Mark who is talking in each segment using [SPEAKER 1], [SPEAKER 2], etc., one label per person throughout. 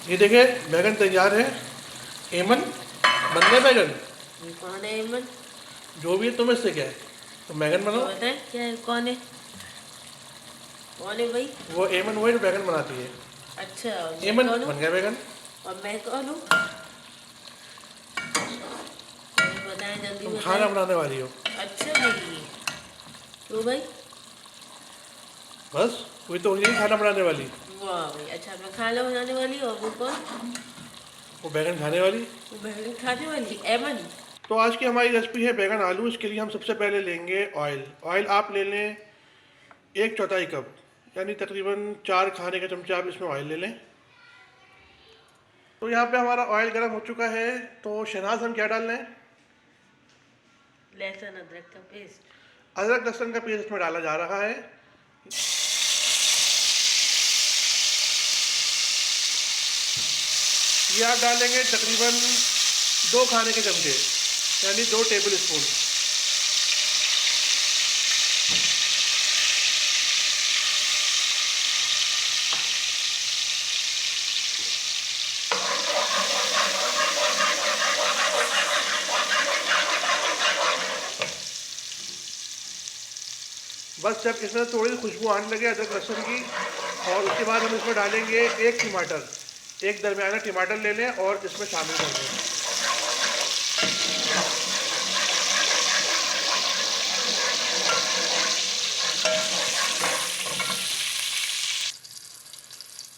[SPEAKER 1] ये देखिए बैगन तैयार है। एमन बन गए बैगन।
[SPEAKER 2] ये कौन है एमन?
[SPEAKER 1] जो भी है तुम्हें से क्या है, तो बैगन
[SPEAKER 2] तो
[SPEAKER 1] बनाओ।
[SPEAKER 2] बताए क्या है, कौन है? कौन है भाई?
[SPEAKER 1] वो एमन वही जो बैगन बनाती है।
[SPEAKER 2] अच्छा, और मैं
[SPEAKER 1] एमन
[SPEAKER 2] कौन हूँ?
[SPEAKER 1] बन गया बैगन।
[SPEAKER 2] और मैं कौन हूँ? बताएं, जल्दी
[SPEAKER 1] तुम
[SPEAKER 2] बताएं।
[SPEAKER 1] खाना बनाने वाली हो।
[SPEAKER 2] अच्छा भाई, तो भाई
[SPEAKER 1] बस वही तो यही खाना बनाने वाली।
[SPEAKER 2] वाह भाई, अच्छा मैं खाना बनाने वाली और वो कौन?
[SPEAKER 1] वो बैगन खाने वाली।
[SPEAKER 2] वो बैगन खाने वाली एमन।
[SPEAKER 1] तो आज की हमारी रेसिपी है बैगन आलू। इसके लिए हम सबसे पहले लेंगे ऑयल। ऑयल आप ले लें 1/4 कप, यानी तकरीबन 4 खाने का चमचा आप इसमें ऑयल ले लें। तो यहाँ पे हमारा ऑयल गर्म हो चुका है। तो शहनाज हम क्या डाल रहे हैं?
[SPEAKER 2] लहसुन अदरक का पेस्ट।
[SPEAKER 1] अदरक लहसुन का पेस्ट इसमें डाला जा रहा है। ये आप डालेंगे तकरीबन 2 खाने के चमचे, यानी 2 टेबल स्पून। बस जब इसमें थोड़ी खुशबू आने लगे अदरक लहसुन की, और उसके बाद हम इसमें डालेंगे एक टमाटर। एक दरमियाना टमाटर ले लें और इसमें शामिल कर दें।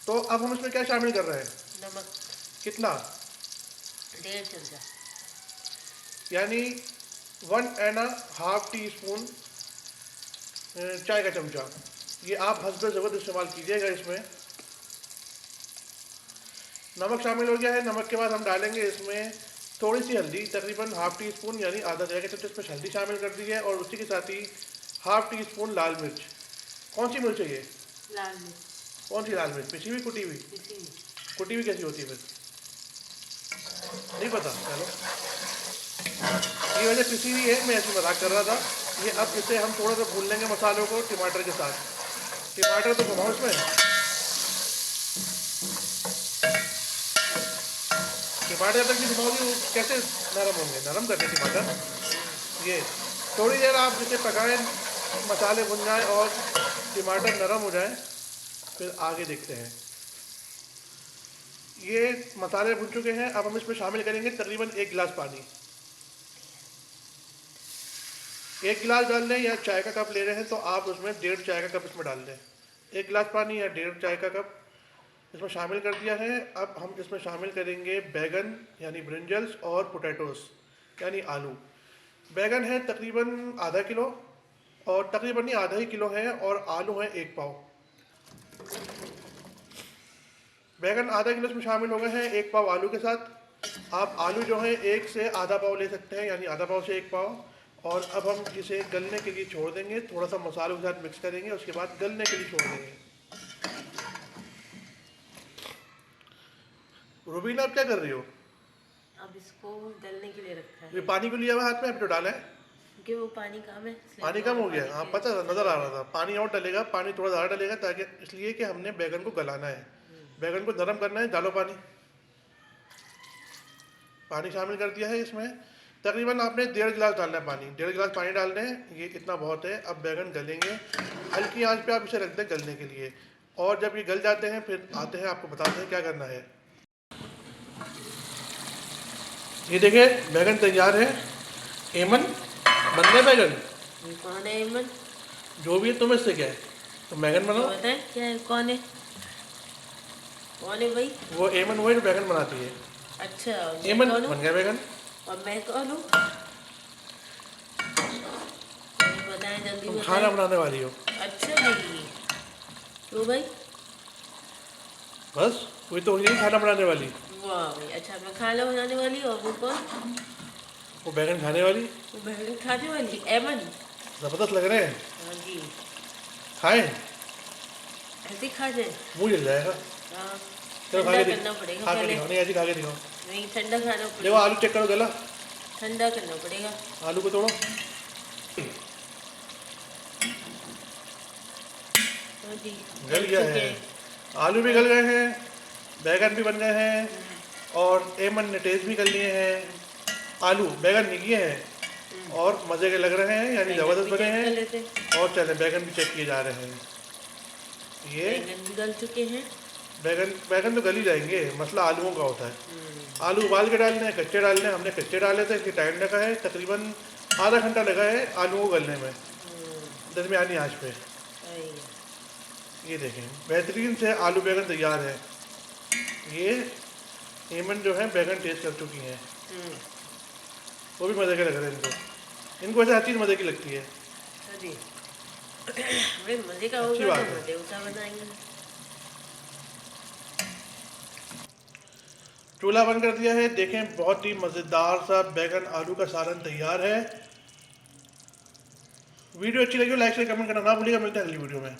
[SPEAKER 1] तो अब हम इसमें क्या शामिल कर रहे हैं?
[SPEAKER 2] नमक
[SPEAKER 1] कितना?
[SPEAKER 2] 1.5 चमचा।
[SPEAKER 1] यानी 1.5 टीस्पून चाय का चमचा। ये आप हस्बे ज़रूरत इस्तेमाल कीजिएगा। इसमें नमक शामिल हो गया है। नमक के बाद हम डालेंगे इसमें थोड़ी सी हल्दी, तकरीबन ½ टीस्पून यानी आधा चाय का चमचा इसमें हल्दी शामिल कर दी है। और उसी के साथ ही ½ टीस्पून लाल मिर्च। कौन सी मिर्च है ये?
[SPEAKER 2] लाल मिर्च।
[SPEAKER 1] कौन सी लाल मिर्च? पिसी हुई, कुटी हुई?
[SPEAKER 2] इसी में।
[SPEAKER 1] कुटी हुई कैसी होती है फिर? नहीं पता, चलो ये वजह पिसी हुई है, मैं ऐसे मजाक कर रहा था। ये अब इसे हम थोड़ा सा भून लेंगे मसालों को टमाटर के साथ। टमाटर तो घुमाओ इसमें। टमाटर तक नहीं घुमाओगे वो कैसे नरम होंगे? नरम करने टमाटर। ये थोड़ी देर आप इसे पकाएं, मसाले भुन जाएं और टमाटर नरम हो जाएं, फिर आगे देखते हैं। ये मसाले भुन चुके हैं। अब हम इसमें शामिल करेंगे तकरीबन 1 गिलास पानी। 1 गिलास डाल लें, या चाय का कप ले रहे हैं तो आप उसमें 1.5 चाय का कप इसमें डाल दें। 1 गिलास पानी या 1.5 चाय का कप इसमें शामिल कर दिया है। अब हम इसमें शामिल करेंगे बैगन यानी ब्रिंजल्स और पोटैटोस यानी आलू। बैगन है तकरीबन आधा किलो, और तकरीबन नहीं आधा ही किलो है, और आलू है 1 पाव। बैगन आधा किलो इसमें शामिल हो गए हैं 1 पाव आलू के साथ। आप आलू जो है 1 से आधा पाव ले सकते हैं, यानी आधा पाव से 1 पाव। और अब हम इसे गलने के लिए छोड़ देंगे, थोड़ा सा मसालों के साथ मिक्स करेंगे, उसके बाद गलने के लिए छोड़ देंगे। रुबीना आप क्या कर रही हो?
[SPEAKER 2] अब इसको गलने के लिए रखा
[SPEAKER 1] ये
[SPEAKER 2] है
[SPEAKER 1] पानी को लिया हुआ हाथ में, अब तो डाला है।
[SPEAKER 2] क्योंकि वो पानी कम है, इसलिए
[SPEAKER 1] पानी
[SPEAKER 2] थोड़ा
[SPEAKER 1] कम हो गया,
[SPEAKER 2] पानी
[SPEAKER 1] हाँ
[SPEAKER 2] के
[SPEAKER 1] पता था, नज़र आ
[SPEAKER 2] चलेगा।
[SPEAKER 1] रहा था। पानी और डलेगा, पानी थोड़ा ज़्यादा डलेगा, ताकि इसलिए कि हमने बैगन को गलाना है, बैगन को नरम करना है। डालो पानी। पानी शामिल कर दिया है इसमें। तकरीबन आपने 1.5 गिलास डालना है पानी। 1.5 गिलास पानी डाल दें, ये इतना बहुत है। अब बैगन गलेंगे, हल्की आंच पे आप इसे रख दें गलने के लिए। और जब ये गल जाते हैं फिर आते हैं, आपको बताते हैं क्या करना है। ये देखिए बैगन तैयार है। एमन बन गए बैगन।
[SPEAKER 2] ये कौन है एमन?
[SPEAKER 1] जो भी है तुम्हें से क्या है, तो बैगन
[SPEAKER 2] तो
[SPEAKER 1] बनाओ।
[SPEAKER 2] बताए क्या है, कौन है? कौन है भाई?
[SPEAKER 1] वो एमन वही जो बैगन बनाती है।
[SPEAKER 2] अच्छा, और मैं
[SPEAKER 1] एमन
[SPEAKER 2] कौन हूँ?
[SPEAKER 1] बन गया बैगन।
[SPEAKER 2] और मैं कौन हूँ? बताएं, जल्दी
[SPEAKER 1] तुम
[SPEAKER 2] बताएं।
[SPEAKER 1] खाना बनाने वाली हो।
[SPEAKER 2] अच्छा भाई, तो भाई
[SPEAKER 1] बस वही तो यही खाना बनाने वाली।
[SPEAKER 2] वाह भाई, अच्छा मैं खाना बनाने वाली और वो कौन?
[SPEAKER 1] वो बैगन खाने वाली।
[SPEAKER 2] वो बैगन खाने वाली एमन।
[SPEAKER 1] ज़बरदस्त लग रहे हैं।
[SPEAKER 2] हाँ जी,
[SPEAKER 1] खाएं,
[SPEAKER 2] ऐसे ही खा जाए।
[SPEAKER 1] मुँह जल जाएगा।
[SPEAKER 2] हाँ,
[SPEAKER 1] चलो खा
[SPEAKER 2] ठंडा
[SPEAKER 1] के
[SPEAKER 2] करना पड़ेगा
[SPEAKER 1] खा के
[SPEAKER 2] पहले।
[SPEAKER 1] दिखाओ। नहीं ऐसी खा के दिखाओ।
[SPEAKER 2] नहीं, ठंडा खाना
[SPEAKER 1] देखो
[SPEAKER 2] पड़ेगा।
[SPEAKER 1] आलू चेक करो, गला।
[SPEAKER 2] ठंडा करना पड़ेगा।
[SPEAKER 1] आलू को तोड़ो।
[SPEAKER 2] हाँ जी,
[SPEAKER 1] गल गया
[SPEAKER 2] चुके
[SPEAKER 1] है।
[SPEAKER 2] हैं।
[SPEAKER 1] आलू भी गल गए हैं, बैगन भी बन गए हैं और एमन ने टेस्ट भी कर लिए हैं। आलू बैगन नहीं किए हैं और मज़े के लग रहे हैं, यानी ज़बरदस्त बने हैं। और चले बैगन भी चेक किए जा रहे हैं। ये
[SPEAKER 2] बैगन भी गल चुके हैं।
[SPEAKER 1] बैगन तो गल ही जाएंगे, मसला आलूओं का होता है। आलू उबाल के डालने हैं, कच्चे डालने हैं। हमने कच्चे डाले थे, इसलिए टाइम लगा है, तकरीबन आधा घंटा लगा है आलूओं को गलने में, दरमियानी आंच पे। ये देखें, बेहतरीन से आलू बैगन तैयार है। ये एमन जो है बैगन टेस्ट कर चुकी हैं, वो भी मज़े के लग रहे हैं इनको वैसे हर चीज़ मज़े की लगती है।
[SPEAKER 2] बड़े मजे का
[SPEAKER 1] अच्छी
[SPEAKER 2] होगा
[SPEAKER 1] बात
[SPEAKER 2] तो
[SPEAKER 1] है।
[SPEAKER 2] मजे उठा बनाएंगे।
[SPEAKER 1] चूल्हा बंद कर दिया है। देखें, बहुत ही मज़ेदार सा बैगन आलू का सालन तैयार है। वीडियो अच्छी लगी हो लाइक शेयर कमेंट करना ना भूलिएगा। मिलते हैं अगली वीडियो में।